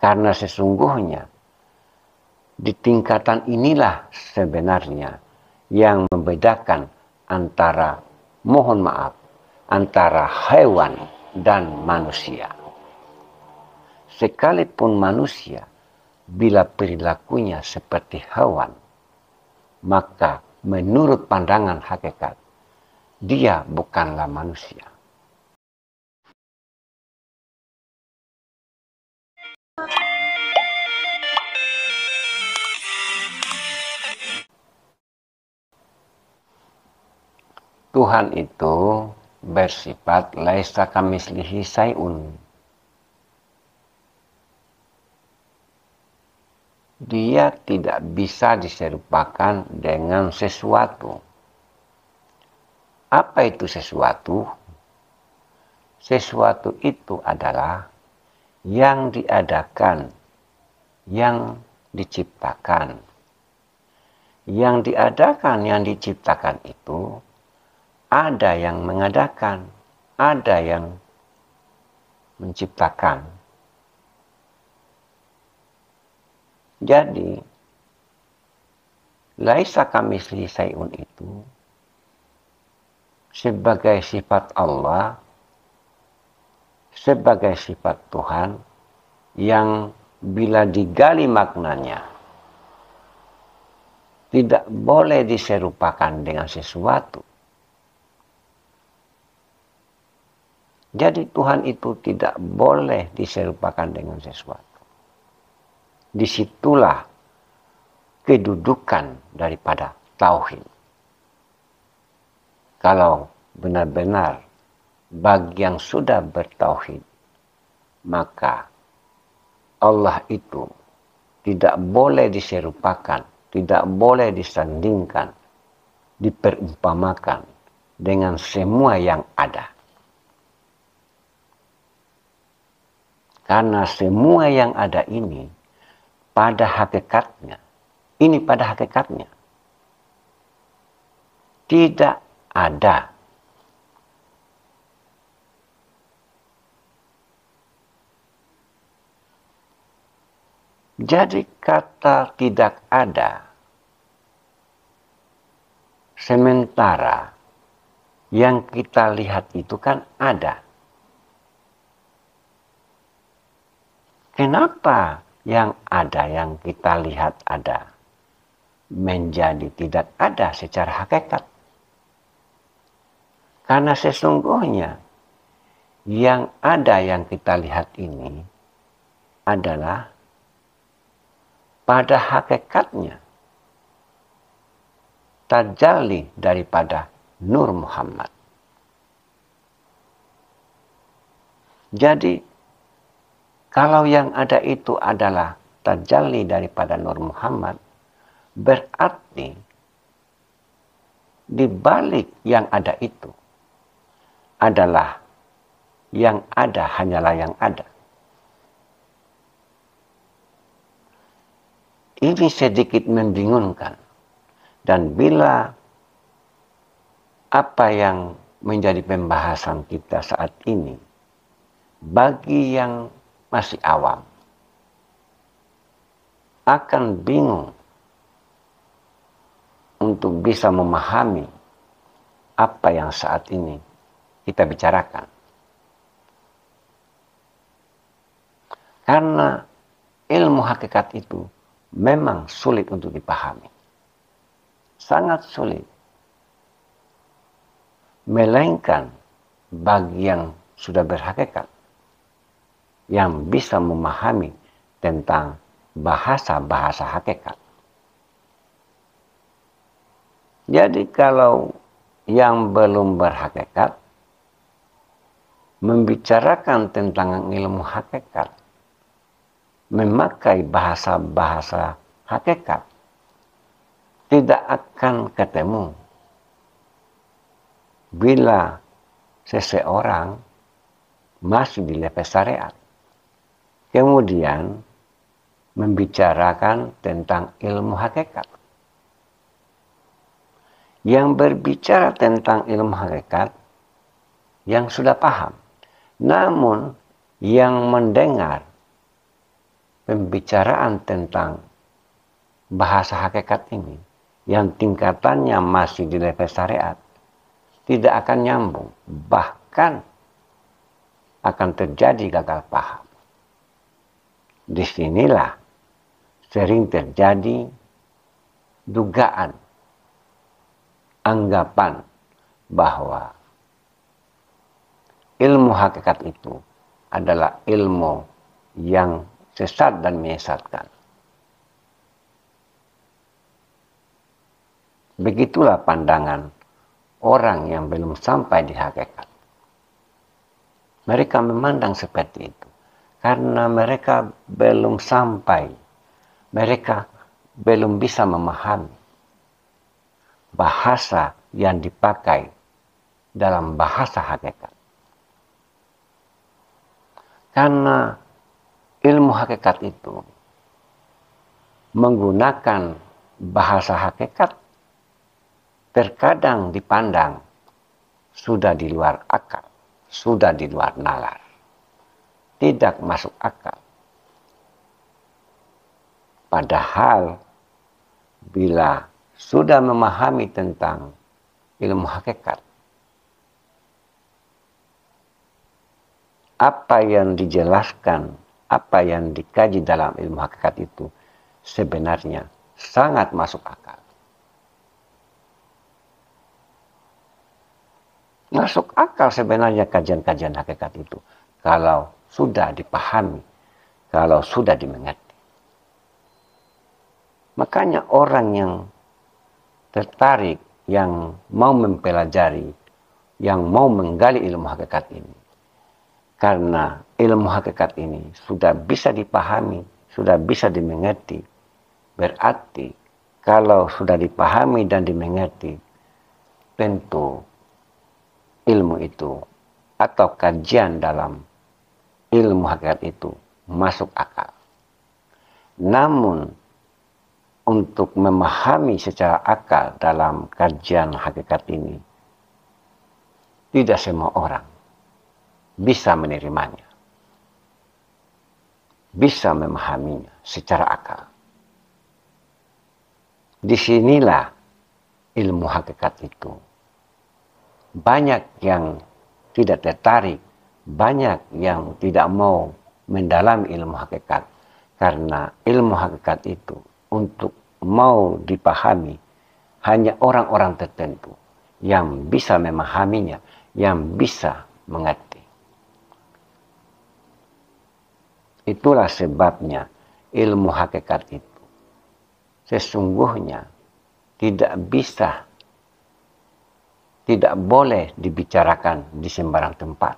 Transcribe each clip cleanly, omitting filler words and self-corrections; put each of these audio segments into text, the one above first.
Karena sesungguhnya di tingkatan inilah sebenarnya yang membedakan antara, mohon maaf, antara hewan dan manusia. Sekalipun manusia bila perilakunya seperti hewan, maka menurut pandangan hakikat, dia bukanlah manusia. Tuhan itu bersifat laisa kamitslihi syai'un. Dia tidak bisa diserupakan dengan sesuatu. Apa itu sesuatu? Sesuatu itu adalah yang diadakan, yang diciptakan. Yang diadakan, yang diciptakan itu ada yang mengadakan, ada yang menciptakan. Jadi, laisa kamitslihi syai'un itu sebagai sifat Allah, sebagai sifat Tuhan yang bila digali maknanya tidak boleh diserupakan dengan sesuatu. Jadi Tuhan itu tidak boleh diserupakan dengan sesuatu. Disitulah kedudukan daripada tauhid. Kalau benar-benar bagi yang sudah bertauhid, maka Allah itu tidak boleh diserupakan, tidak boleh disandingkan, diperumpamakan dengan semua yang ada. Karena semua yang ada ini pada hakikatnya, tidak ada. Jadi kata tidak ada, sementara yang kita lihat itu kan ada. Kenapa yang ada, yang kita lihat ada, menjadi tidak ada secara hakikat? Karena sesungguhnya yang ada, yang kita lihat ini adalah pada hakikatnya tajalli daripada Nur Muhammad. Jadi kalau yang ada itu adalah tajalli daripada Nur Muhammad, berarti di balik yang ada itu adalah yang ada hanyalah yang ada. Ini sedikit membingungkan. Dan bila apa yang menjadi pembahasan kita saat ini, bagi yang masih awam, akan bingung untuk bisa memahami apa yang saat ini kita bicarakan. Karena ilmu hakikat itu memang sulit untuk dipahami. Sangat sulit. Melainkan bagi yang sudah berhakikat, yang bisa memahami tentang bahasa-bahasa hakikat. Jadi kalau yang belum berhakikat membicarakan tentang ilmu hakikat, memakai bahasa-bahasa hakikat, tidak akan ketemu bila seseorang masuk di level syariat. Kemudian membicarakan tentang ilmu hakikat. Yang berbicara tentang ilmu hakikat yang sudah paham. Namun yang mendengar pembicaraan tentang bahasa hakikat ini yang tingkatannya masih di level syariat tidak akan nyambung, bahkan akan terjadi gagal paham. Disinilah sering terjadi dugaan, anggapan bahwa ilmu hakikat itu adalah ilmu yang sesat dan menyesatkan. Begitulah pandangan orang yang belum sampai di hakikat. Mereka memandang seperti itu karena mereka belum sampai, mereka belum bisa memahami bahasa yang dipakai dalam bahasa hakikat. Karena ilmu hakikat itu menggunakan bahasa hakikat terkadang dipandang sudah di luar akal, sudah di luar nalar, tidak masuk akal. Padahal bila sudah memahami tentang ilmu hakikat, apa yang dijelaskan, apa yang dikaji dalam ilmu hakikat itu sebenarnya sangat masuk akal. Masuk akal sebenarnya kajian-kajian hakikat itu kalau sudah dipahami, kalau sudah dimengerti. Makanya orang yang tertarik, yang mau mempelajari, yang mau menggali ilmu hakikat ini, karena ilmu hakikat ini sudah bisa dipahami, sudah bisa dimengerti, berarti kalau sudah dipahami dan dimengerti, tentu ilmu itu atau kajian dalam ilmu hakikat itu masuk akal. Namun untuk memahami secara akal dalam kajian hakikat ini, tidak semua orang bisa menerimanya, bisa memahaminya secara akal. Disinilah ilmu hakikat itu banyak yang tidak tertarik, banyak yang tidak mau mendalami ilmu hakikat. Karena ilmu hakikat itu untuk mau dipahami hanya orang-orang tertentu yang bisa memahaminya, yang bisa mengerti. Itulah sebabnya ilmu hakikat itu sesungguhnya tidak boleh dibicarakan di sembarang tempat.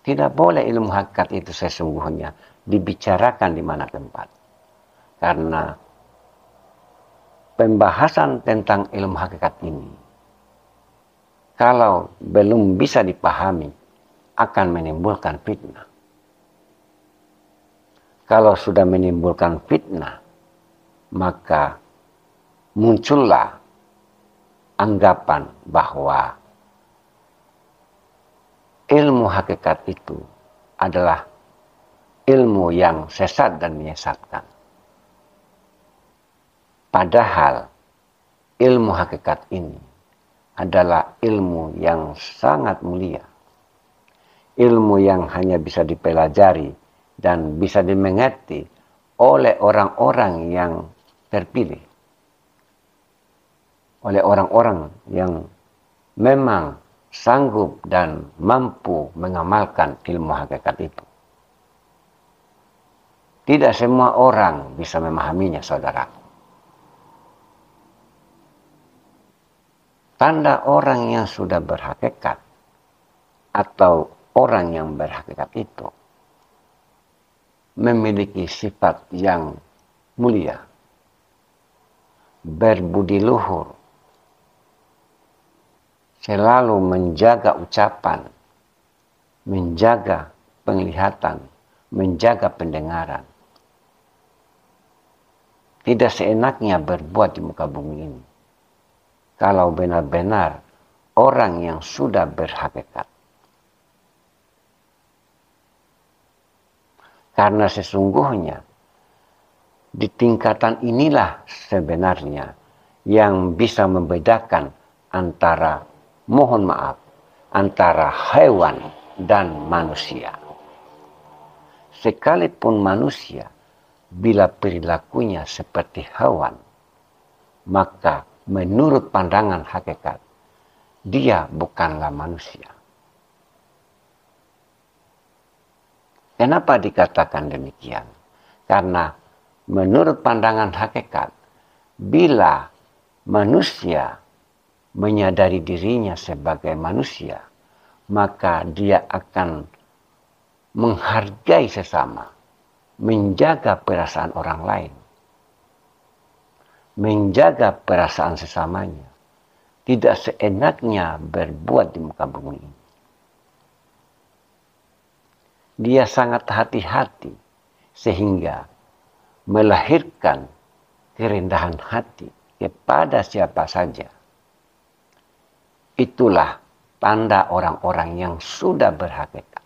Tidak boleh ilmu hakikat itu sesungguhnya dibicarakan di mana tempat. Karena pembahasan tentang ilmu hakikat ini, kalau belum bisa dipahami, akan menimbulkan fitnah. Kalau sudah menimbulkan fitnah, maka muncullah anggapan bahwa ilmu hakikat itu adalah ilmu yang sesat dan menyesatkan. Padahal ilmu hakikat ini adalah ilmu yang sangat mulia. Ilmu yang hanya bisa dipelajari dan bisa dimengerti oleh orang-orang yang terpilih. Oleh orang-orang yang memang sanggup dan mampu mengamalkan ilmu hakikat itu. Tidak semua orang bisa memahaminya, saudaraku. Tanda orang yang sudah berhakikat atau orang yang berhakikat itu memiliki sifat yang mulia, berbudi luhur, selalu menjaga ucapan, menjaga penglihatan, menjaga pendengaran. Tidak seenaknya berbuat di muka bumi ini. Kalau benar-benar orang yang sudah berhakikat. Karena sesungguhnya di tingkatan inilah sebenarnya yang bisa membedakan antara, mohon maaf, antara hewan dan manusia. Sekalipun manusia bila perilakunya seperti hewan, maka menurut pandangan hakikat, dia bukanlah manusia. Kenapa dikatakan demikian? Karena menurut pandangan hakikat, bila manusia menyadari dirinya sebagai manusia, maka dia akan menghargai sesama, menjaga perasaan orang lain, menjaga perasaan sesamanya, tidak seenaknya berbuat di muka bumi ini. Dia sangat hati-hati sehingga melahirkan kerendahan hati kepada siapa saja. Itulah tanda orang-orang yang sudah berhakikat.